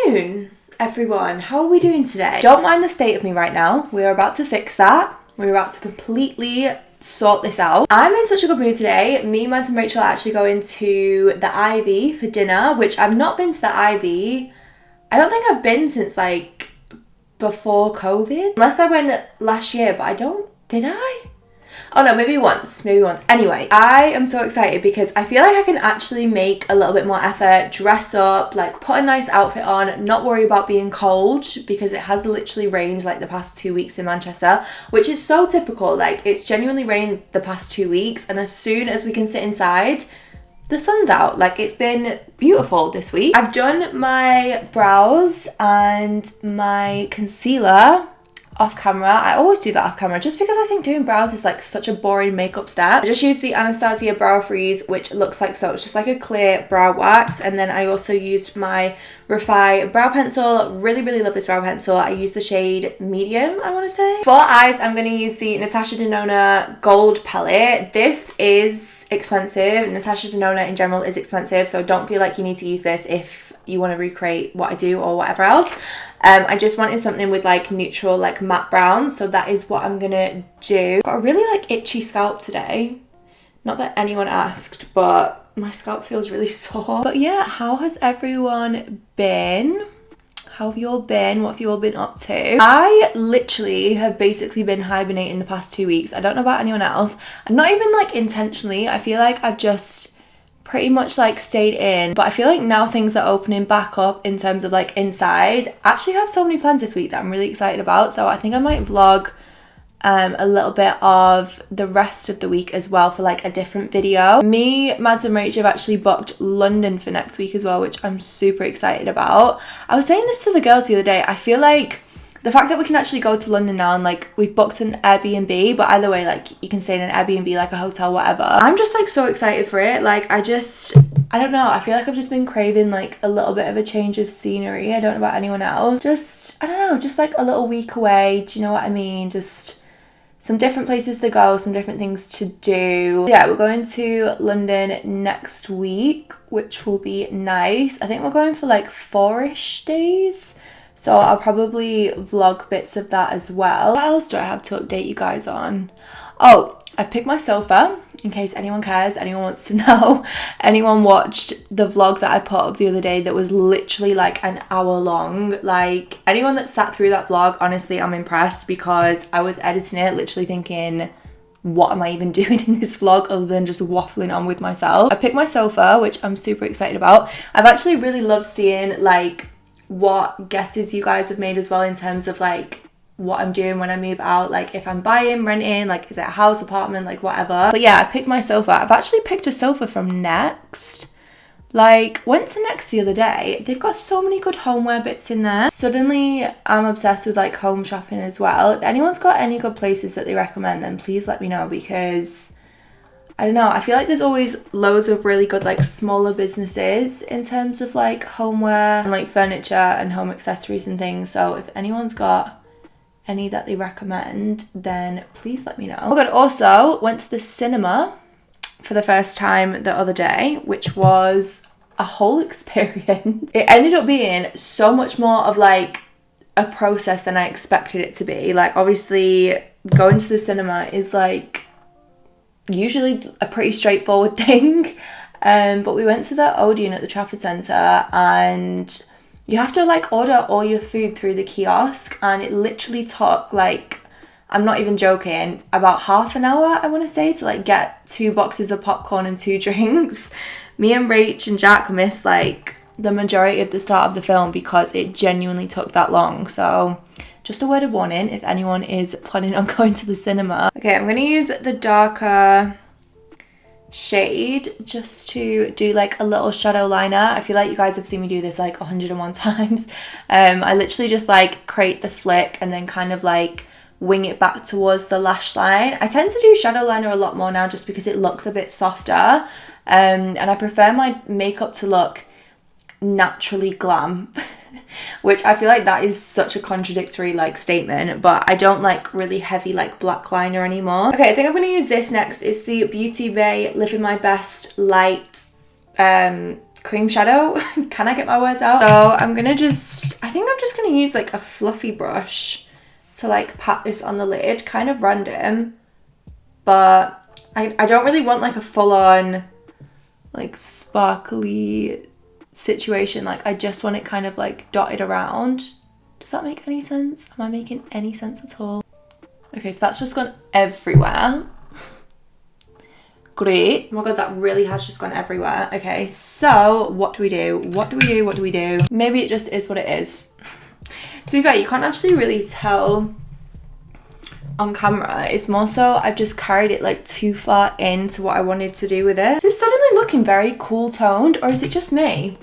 afternoon, everyone. How are we doing today? Don't mind the state of me right now. We're about to fix that. We're about to completely sort this out. I'm in such a good mood today. Me, Mads and Rachel are actually going to the Ivy for dinner, which I've not been to the Ivy. I don't think I've been since like before COVID. Unless I went last year, but I don't, did I? Oh no, maybe once. Anyway, I am so excited because I feel like I can actually make a little bit more effort, dress up, like put a nice outfit on, not worry about being cold because it has literally rained like the past 2 weeks in Manchester, which is so typical. Like it's genuinely rained the past 2 weeks, and as soon as we can sit inside, the sun's out. Like it's been beautiful this week. I've done my brows and my concealer off camera. I always do that off camera just because I think doing brows is like such a boring makeup step. I just used the Anastasia Brow Freeze, which looks like so. It's just like a clear brow wax. And then I also used my Refi brow pencil. Really love this brow pencil. I use the shade medium, I want to say. For eyes, I'm going to use the Natasha Denona Gold Palette. This is expensive. Natasha Denona in general is expensive, so don't feel like you need to use this if you want to recreate what I do or whatever else. I just wanted something with like neutral, like matte brown, so that is what I'm gonna do. Got a really like itchy scalp today. Not that anyone asked, but my scalp feels really sore. But yeah, how has everyone been? How have you all been? What have you all been up to? I literally have basically been hibernating the past 2 weeks. I don't know about anyone else. I'm not even like intentionally. I feel like I've just pretty much like stayed in, but I feel like now things are opening back up in terms of like inside. I actually have so many plans this week that I'm really excited about, so I think I might vlog a little bit of the rest of the week as well for like a different video. Me, Mads and Rach have actually booked London for next week as well, which I'm super excited about. I was saying this to the girls the other day, I feel like the fact that we can actually go to London now and like we've booked an Airbnb, but either way, like you can stay in an Airbnb, like a hotel, whatever. I'm just like so excited for it. Like I don't know, I feel like I've just been craving like a little bit of a change of scenery. I don't know about anyone else. Just, I don't know, just like a little week away. Do you know what I mean? Just some different places to go, some different things to do. Yeah, we're going to London next week, which will be nice. I think we're going for like 4-ish days. So I'll probably vlog bits of that as well. What else do I have to update you guys on? Oh, I've picked my sofa, in case anyone cares, anyone wants to know. Anyone watched the vlog that I put up the other day that was literally like an hour long? Like, anyone that sat through that vlog, honestly, I'm impressed because I was editing it literally thinking, what am I even doing in this vlog other than just waffling on with myself? I picked my sofa, which I'm super excited about. I've actually really loved seeing like what guesses you guys have made as well in terms of like what I'm doing when I move out, like if I'm buying, renting, like is it a house, apartment, like whatever. But yeah, I picked my sofa. I've actually picked a sofa from Next. Like went to Next the other day. They've got so many good homeware bits in there. Suddenly I'm obsessed with like home shopping as well. If anyone's got any good places that they recommend, then please let me know, because I don't know, I feel like there's always loads of really good like smaller businesses in terms of like homeware and like furniture and home accessories and things. So if anyone's got any that they recommend, then please let me know. Oh my god, also went to the cinema for the first time the other day, which was a whole experience. It ended up being so much more of like a process than I expected it to be. Like obviously going to the cinema is like usually a pretty straightforward thing, but we went to the Odeon at the Trafford Centre, and you have to like order all your food through the kiosk, and it literally took like, I'm not even joking, about half an hour I want to say to like get 2 boxes of popcorn and 2 drinks. Me and Rach and Jack missed like the majority of the start of the film because it genuinely took that long. So just a word of warning if anyone is planning on going to the cinema. Okay, I'm going to use the darker shade just to do like a little shadow liner. I feel like you guys have seen me do this like 101 times. I literally just like create the flick and then kind of like wing it back towards the lash line. I tend to do shadow liner a lot more now just because it looks a bit softer, and I prefer my makeup to look naturally glam. Which I feel like that is such a contradictory like statement, but I don't like really heavy like black liner anymore. Okay, I think I'm going to use this next. It's the Beauty Bay Living My Best Light cream shadow. Can I get my words out? So I'm gonna I think I'm just gonna use like a fluffy brush to like pat this on the lid, kind of random, but I don't really want like a full-on like sparkly situation. Like I just want it kind of like dotted around. Does that make any sense? Am I making any sense at all? Okay, so that's just gone everywhere. Great. Oh my god, that really has just gone everywhere. Okay, so what do we do? What do we do? What do we do? Maybe it just is what it is. To be fair, you can't actually really tell on camera. It's more so I've just carried it like too far into what I wanted to do with it. Is this suddenly looking very cool toned, or is it just me?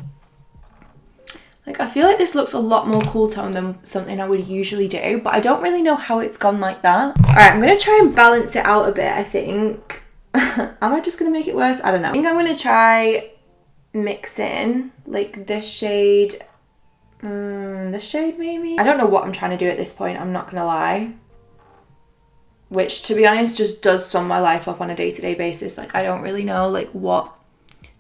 Like I feel like this looks a lot more cool toned than something I would usually do, but I don't really know how it's gone like that. All right, I'm gonna try and balance it out a bit, I think. Am I just gonna make it worse? I don't know. I think I'm gonna try mixing like this shade, maybe? I don't know what I'm trying to do at this point, I'm not gonna lie. Which, to be honest, just does sum my life up on a day-to-day basis. Like I don't really know like what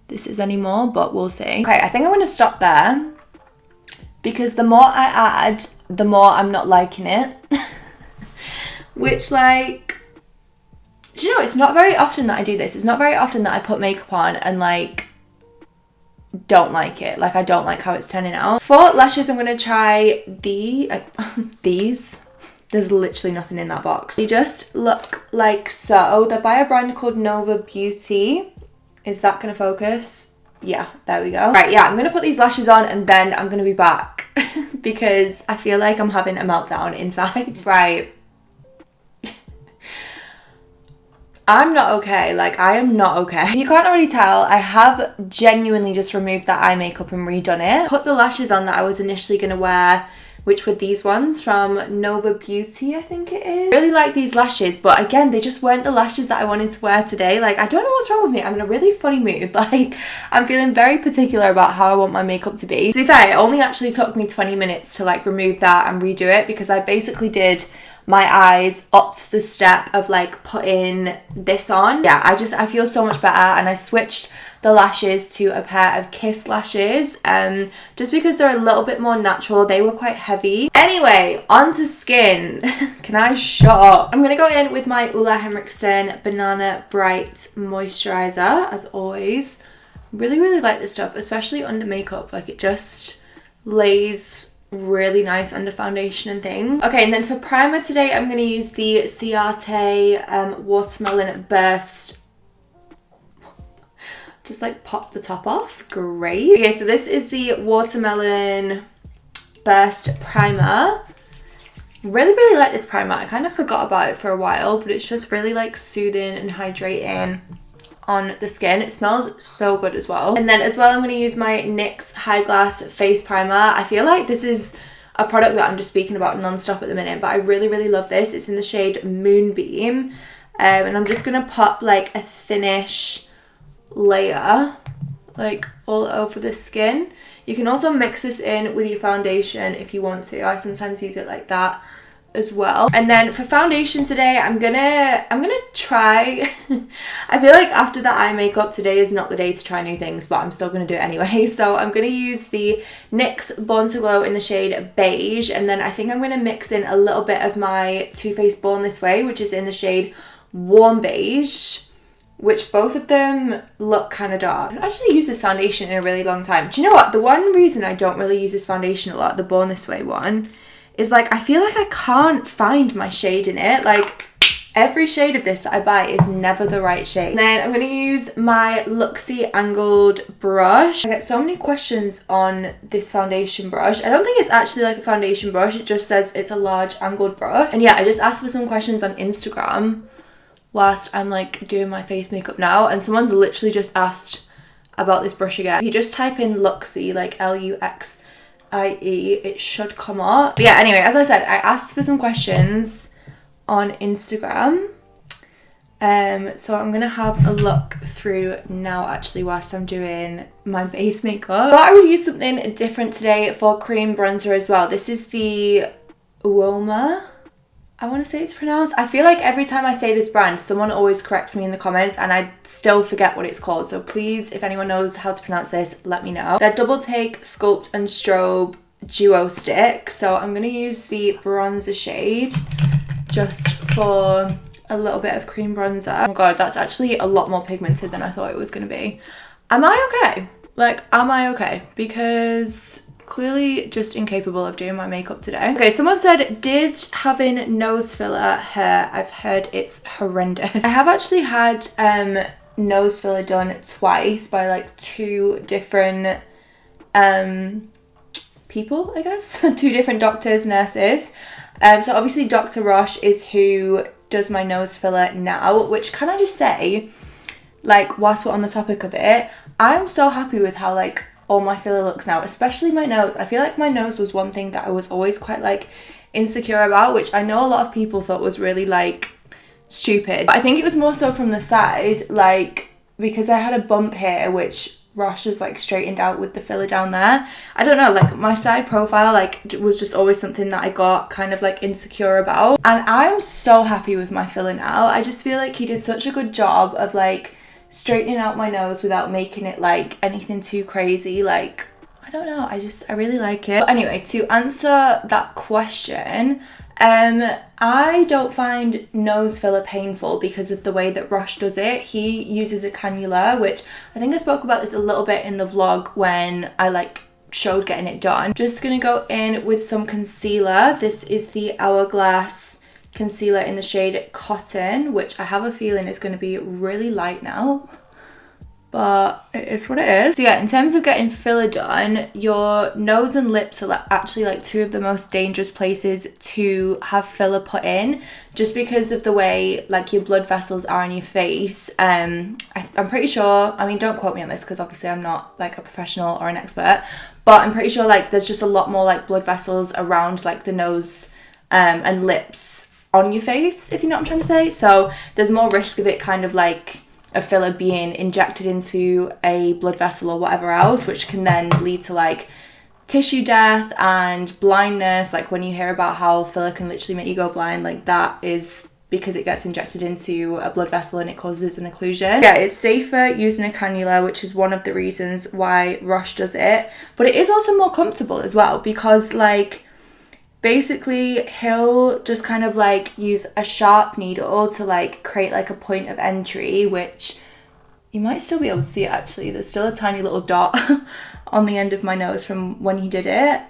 this is anymore, but we'll see. Okay, I think I'm gonna stop there, because the more I add, the more I'm not liking it. Which, like, do you know, it's not very often that I do this. It's not very often that I put makeup on and like don't like it. Like I don't like how it's turning out. For lashes, I'm gonna try these. There's literally nothing in that box. They just look like so. They're by a brand called Nova Beauty. Is that gonna focus? Yeah, there we go. Right, yeah, I'm gonna put these lashes on and then I'm gonna be back because I feel like I'm having a meltdown inside. Right. I'm not okay. Like, I am not okay. If you can't already tell, I have genuinely just removed that eye makeup and redone it. Put the lashes on that I was initially gonna wear, which were these ones from Nova Beauty, I think it is. I really like these lashes, but again, they just weren't the lashes that I wanted to wear today. Like, I don't know what's wrong with me. I'm in a really funny mood. Like, I'm feeling very particular about how I want my makeup to be. To be fair, it only actually took me 20 minutes to like remove that and redo it, because I basically did my eyes up to the step of like putting this on. Yeah, I feel so much better, and I switched the lashes to a pair of Kiss lashes just because they're a little bit more natural. They were quite heavy. Anyway, on to skin. Can I shut up? I'm gonna go in with my Ole Henriksen Banana Bright Moisturizer, as always. Really like this stuff, especially under makeup. Like, it just lays really nice under foundation and things. Okay, and then for primer today, I'm going to use the Ciate Watermelon Burst. Just like pop the top off. Great. Okay, so this is the Watermelon Burst Primer. Really like this primer. I kind of forgot about it for a while, but it's just really like soothing and hydrating on the skin. It smells so good as well. And then as well, I'm going to use my NYX High Glass Face Primer. I feel like this is a product that I'm just speaking about non-stop at the minute, but I really love this. It's in the shade Moonbeam, and I'm just going to pop like a thinnish layer like all over the skin. You can also mix this in with your foundation if you want to. I sometimes use it like that as well. And then for foundation today, I'm gonna try I feel like after the eye makeup, today is not the day to try new things, but I'm still gonna do it anyway. So I'm gonna use the NYX Born to Glow in the shade Beige, and then I think I'm gonna mix in a little bit of my Too Faced Born This Way, which is in the shade Warm Beige, which both of them look kind of dark. I haven't actually used this foundation in a really long time. Do you know what? The one reason I don't really use this foundation a lot, the Born This Way one, is like I feel like I can't find my shade in it. Like, every shade of this that I buy is never the right shade. And then I'm going to use my Luxie Angled Brush. I get so many questions on this foundation brush. I don't think it's actually like a foundation brush. It just says it's a large angled brush. And yeah, I just asked for some questions on Instagram whilst I'm like doing my face makeup now, and someone's literally just asked about this brush again. If you just type in Luxie, like Luxie, it should come up. But yeah, anyway, as I said, I asked for some questions on Instagram, so I'm gonna have a look through now actually whilst I'm doing my base makeup. I thought I would use something different today for cream bronzer as well. This is the Uoma I want to say it's pronounced. I feel like every time I say this brand, someone always corrects me in the comments and I still forget what it's called. So please, if anyone knows how to pronounce this, let me know. They're Double Take Sculpt and Strobe Duo Stick. So I'm going to use the bronzer shade just for a little bit of cream bronzer. Oh my god, that's actually a lot more pigmented than I thought it was going to be. Am I okay? Like, am I okay? Because clearly just incapable of doing my makeup today. Okay, someone said, did having nose filler hurt? I've heard it's horrendous. I have actually had nose filler done twice by like two different people, I guess. Two different doctors, nurses. So obviously Dr. Roche is who does my nose filler now, which, can I just say, like, whilst we're on the topic of it, I'm so happy with how like all my filler looks now, especially my nose. I feel like my nose was one thing that I was always quite like insecure about, which I know a lot of people thought was really like stupid, but I think it was more so from the side, like because I had a bump here which Roche has like straightened out with the filler down there. I don't know, like my side profile like was just always something that I got kind of like insecure about, and I'm so happy with my filler now. I just feel like he did such a good job of like straightening out my nose without making it like anything too crazy. Like, I don't know, I really like it. But anyway, to answer that question, I don't find nose filler painful because of the way that Roche does it. He uses a cannula, which I think I spoke about this a little bit in the vlog when I like showed getting it done. Just gonna go in with some concealer. This is the Hourglass concealer in the shade Cotton, which I have a feeling is going to be really light now, but it is what it is. So yeah, in terms of getting filler done, your nose and lips are actually like two of the most dangerous places to have filler put in, just because of the way like your blood vessels are on your face. I'm pretty sure, I mean, don't quote me on this because obviously I'm not like a professional or an expert, but I'm pretty sure like there's just a lot more like blood vessels around like the nose and lips on your face, if you know what I'm trying to say. So there's more risk of it kind of like a filler being injected into a blood vessel or whatever else, which can then lead to like tissue death and blindness. Like when you hear about how filler can literally make you go blind, like that is because it gets injected into a blood vessel and it causes an occlusion. Yeah, it's safer using a cannula, which is one of the reasons why Roche does it, but it is also more comfortable as well, because like basically he'll just kind of like use a sharp needle to like create like a point of entry, which you might still be able to see it actually. There's still a tiny little dot on the end of my nose from when he did it.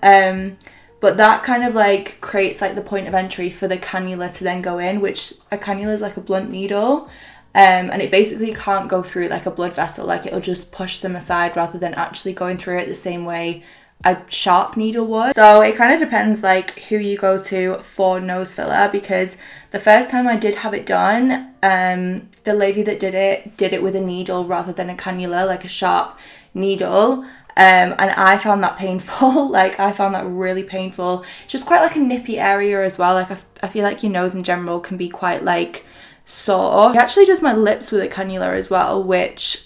But that kind of like creates like the point of entry for the cannula to then go in, which a cannula is like a blunt needle. And it basically can't go through like a blood vessel, like it'll just push them aside rather than actually going through it the same way a sharp needle would. So it kind of depends like who you go to for nose filler, because the first time I did have it done, the lady that did it with a needle rather than a cannula, like a sharp needle, and I found that painful. Like I found that really painful. It's just quite like a nippy area as well. Like I feel like your nose in general can be quite like sore. He actually does my lips with a cannula as well, which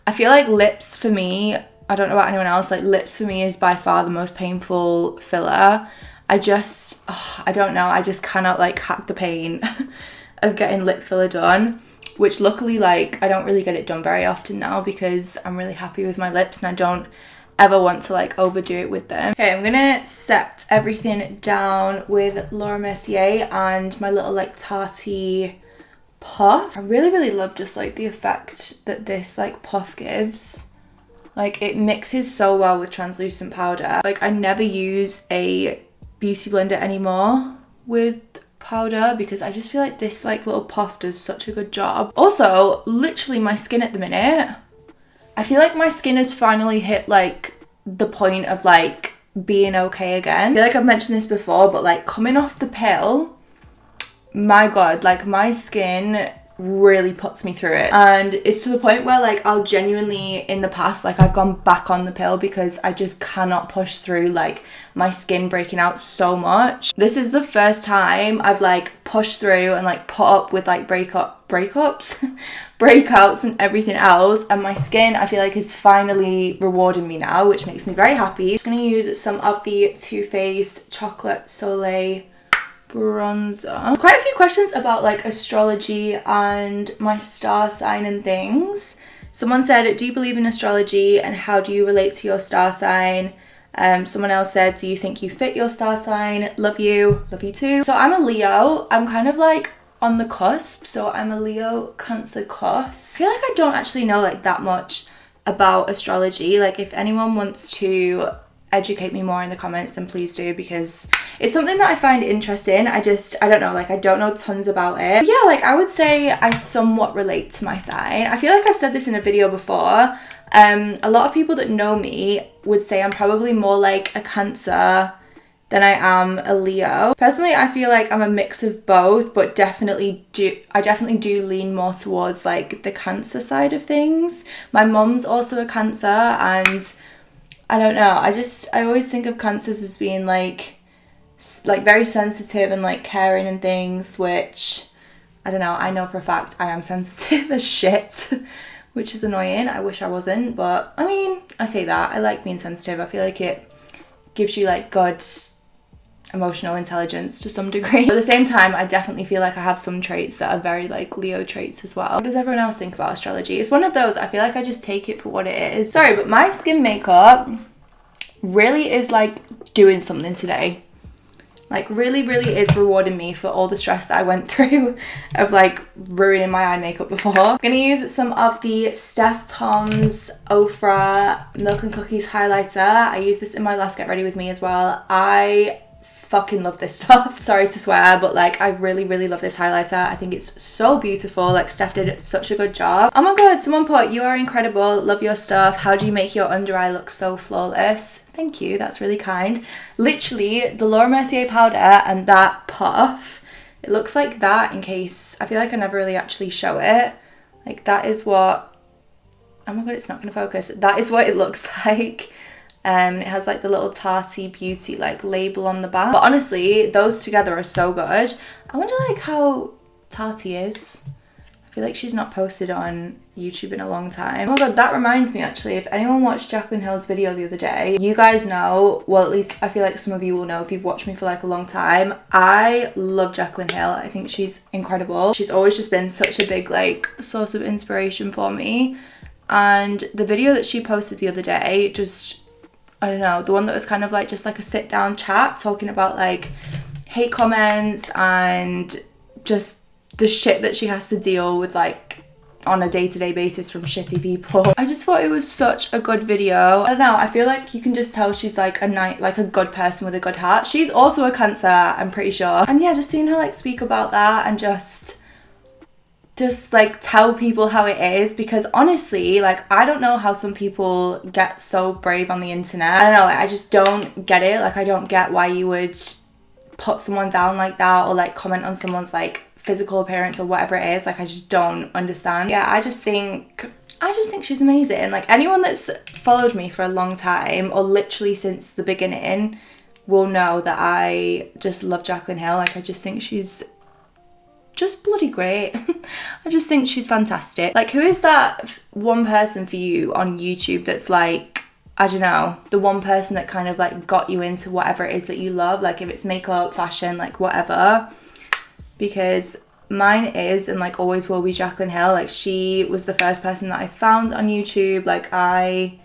I feel like lips for me, I don't know about anyone else, like lips for me is by far the most painful filler. I don't know, I just cannot like hack the pain of getting lip filler done, which luckily like I don't really get it done very often now because I'm really happy with my lips and I don't ever want to like overdo it with them. Okay, I'm gonna set everything down with Laura Mercier and my little like Tarte puff. I really love just like the effect that this like puff gives. Like it mixes so well with translucent powder. Like I never use a beauty blender anymore with powder because I just feel like this like little puff does such a good job. Also, literally my skin at the minute, I feel like my skin has finally hit like the point of like being okay again. I feel like I've mentioned this before, but like coming off the pill, my god, like my skin really puts me through it, and it's to the point where like I'll genuinely, in the past, like I've gone back on the pill because I just cannot push through like my skin breaking out so much. This is the first time I've like pushed through and like put up with like breakouts and everything else, and my skin I feel like is finally rewarding me now, which makes me very happy. I'm just gonna use some of the Too Faced Chocolate Soleil bronzer. Quite a few questions about like astrology and my star sign and things. Someone said, do you believe in astrology and how do you relate to your star sign? Someone else said, do you think you fit your star sign? Love you too. So I'm a Leo. I'm kind of like on the cusp. So I'm a Leo Cancer cusp. I feel like I don't actually know like that much about astrology. Like if anyone wants to educate me more in the comments, then please do, because it's something that I find interesting. I don't know, like I don't know tons about it. But yeah, like I would say I somewhat relate to my sign. I feel like I've said this in a video before. A lot of people that know me would say I'm probably more like a Cancer than I am a Leo. Personally, I feel like I'm a mix of both, but I definitely do lean more towards like the Cancer side of things. My mum's also a Cancer, and I don't know, I always think of Cancers as being like very sensitive and like caring and things, which I don't know, I know for a fact I am sensitive as shit, which is annoying. I wish I wasn't, but I mean, I say that, I like being sensitive. I feel like it gives you like good emotional intelligence to some degree. But at the same time, I definitely feel like I have some traits that are very like Leo traits as well. What does everyone else think about astrology? It's one of those, I feel like I just take it for what it is. Sorry, but my skin makeup really is like doing something today. Like really is rewarding me for all the stress that I went through of like ruining my eye makeup before. I'm gonna use some of the Steph Tom's Ofra Milk and Cookies highlighter. I used this in my last Get Ready With Me as well. I fucking love this stuff. Sorry to swear, but like I really love this highlighter. I think it's so beautiful. Like Steph did such a good job. Oh my god, someone put, you are incredible, love your stuff, how do you make your under eye look so flawless? Thank you, that's really kind. Literally the Laura Mercier powder and that puff, it looks like that, in case, I feel like I never really actually show it. Like that is what, oh my god, it's not gonna focus. That is what it looks like. It has like the little Tati Beauty like label on the back. But honestly, those together are so good. I wonder like how Tati is. I feel like she's not posted on YouTube in a long time. Oh my god, that reminds me actually, if anyone watched Jaclyn Hill's video the other day, you guys know, well at least I feel like some of you will know if you've watched me for like a long time, I love Jaclyn Hill. I think she's incredible. She's always just been such a big like source of inspiration for me. And the video that she posted the other day, just, I don't know, the one that was kind of like just like a sit down chat talking about like hate comments and just the shit that she has to deal with like on a day-to-day basis from shitty people. I just thought it was such a good video. I don't know, I feel like you can just tell she's like a good person with a good heart. She's also a Cancer, I'm pretty sure. And yeah, just seeing her like speak about that and just like tell people how it is, because honestly, like I don't know how some people get so brave on the internet. I don't know, like I just don't get it. Like I don't get why you would put someone down like that or like comment on someone's like physical appearance or whatever it is. Like I just don't understand. Yeah, I just think she's amazing. Like anyone that's followed me for a long time or literally since the beginning will know that I just love Jaclyn Hill. Like I just think she's just bloody great. I just think she's fantastic. Like who is that one person for you on YouTube that's like, I don't know, the one person that kind of like got you into whatever it is that you love, like if it's makeup, fashion, like whatever? Because mine is and like always will be Jaclyn Hill. Like she was the first person that I found on YouTube. Like I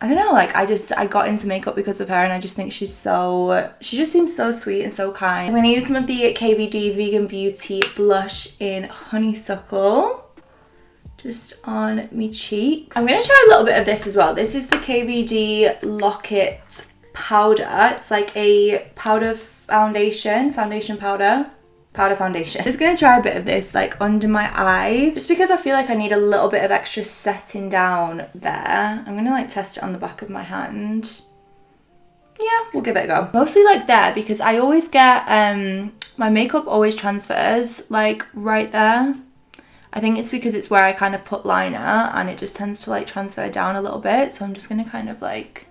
don't know, like I got into makeup because of her, and I just think she just seems so sweet and so kind. I'm gonna use some of the KVD Vegan Beauty blush in Honeysuckle just on me cheeks. I'm gonna try a little bit of this as well. This is the KVD Locket powder. It's like a powder foundation powder. Just gonna try a bit of this like under my eyes, just because I feel like I need a little bit of extra setting down there. I'm gonna like test it on the back of my hand. Yeah, we'll give it a go. Mostly like there, because I always get my makeup always transfers like right there. I think it's because it's where I kind of put liner and it just tends to like transfer down a little bit. So I'm just gonna kind of like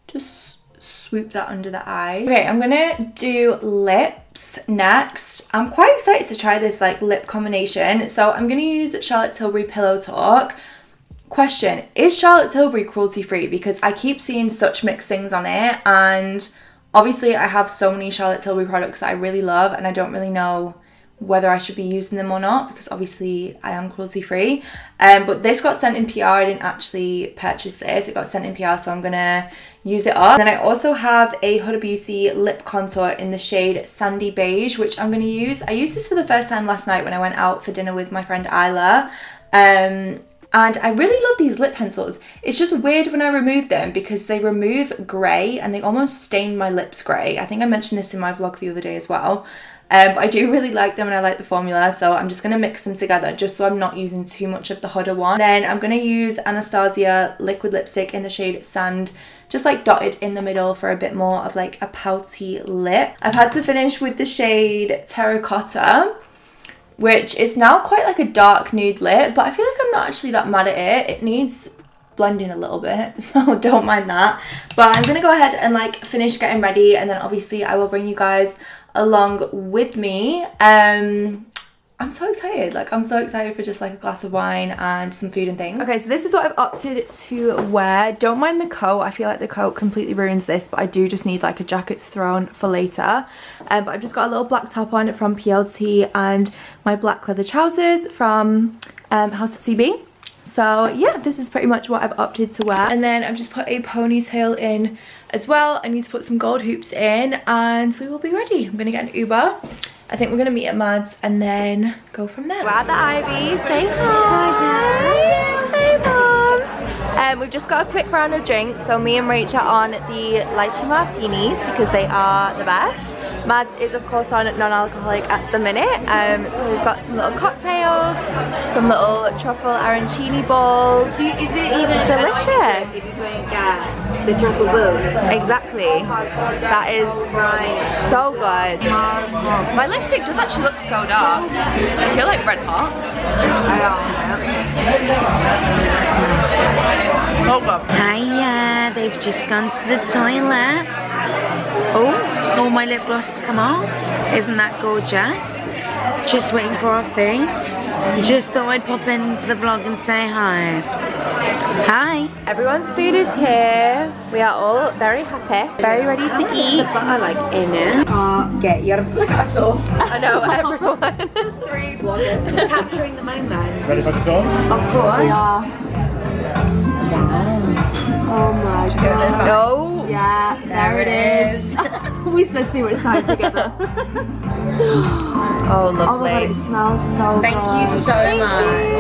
just swoop that under the eye. Okay, I'm gonna do lips next. I'm quite excited to try this like lip combination. So I'm gonna use Charlotte Tilbury Pillow Talk. Question, is Charlotte Tilbury cruelty free? Because I keep seeing such mixed things on it, and Obviously, I have so many Charlotte Tilbury products that I really love, and I don't really know whether I should be using them or not, because obviously I am cruelty free. But this got sent in PR. I didn't actually purchase this. It got sent in PR, so I'm gonna use it up. Then I also have a Huda Beauty lip contour in the shade Sandy Beige, which I'm gonna use. I used this for the first time last night when I went out for dinner with my friend Isla. And I really love these lip pencils. It's just weird when I remove them because they remove grey and they almost stain my lips grey. I think I mentioned this in my vlog the other day as well. But I do really like them and I like the formula, so I'm just going to mix them together just so I'm not using too much of the Huda one. Then I'm going to use Anastasia liquid lipstick in the shade Sand, just like dotted in the middle for a bit more of like a pouty lip. I've had to finish with the shade Terracotta, which is now quite like a dark nude lip, but I feel like I'm not actually that mad at it. It needs blending a little bit, so don't mind that. But I'm gonna go ahead and like finish getting ready, and then obviously I will bring you guys along with me. I'm so excited. Like, I'm so excited for just like a glass of wine and some food and things. Okay, so this is what I've opted to wear. Don't mind the coat. I feel like the coat completely ruins this, but I do just need like a jacket to throw on for later. But I've just got a little black top on from PLT and my black leather trousers from House of CB. So yeah, this is pretty much what I've opted to wear. And then I've just put a ponytail in as well. I need to put some gold hoops in and we will be ready. I'm gonna get an Uber. I think we're gonna meet at Mads and then go from there. We're at the Ivy. Say hi. Hey moms. We've just got a quick round of drinks. So me and Rach are on the lychee martinis because they are the best. Mads is of course on non-alcoholic at the minute. So we've got some little cocktails, some little truffle arancini balls. Is it even delicious? If you drink the truffle balls. Exactly. That is so good. My lipstick does actually look so dark. I feel like red hot. Oh god. Hiya, they've just gone to the toilet. Oh, my lip gloss has come off. Isn't that gorgeous? Just waiting for our food. Just thought I'd pop into the vlog and say hi. Hi. Everyone's food is here. We are all very happy, very ready to eat. The butter like in it. Get your look at us all. I know everyone. There's 3 vloggers just capturing the moment. Ready for the song? Of course. Yeah. Oh my god. No. Yeah, there it is. We spent too much time together. Oh, lovely. Oh my god, it smells so good. Thank you so much.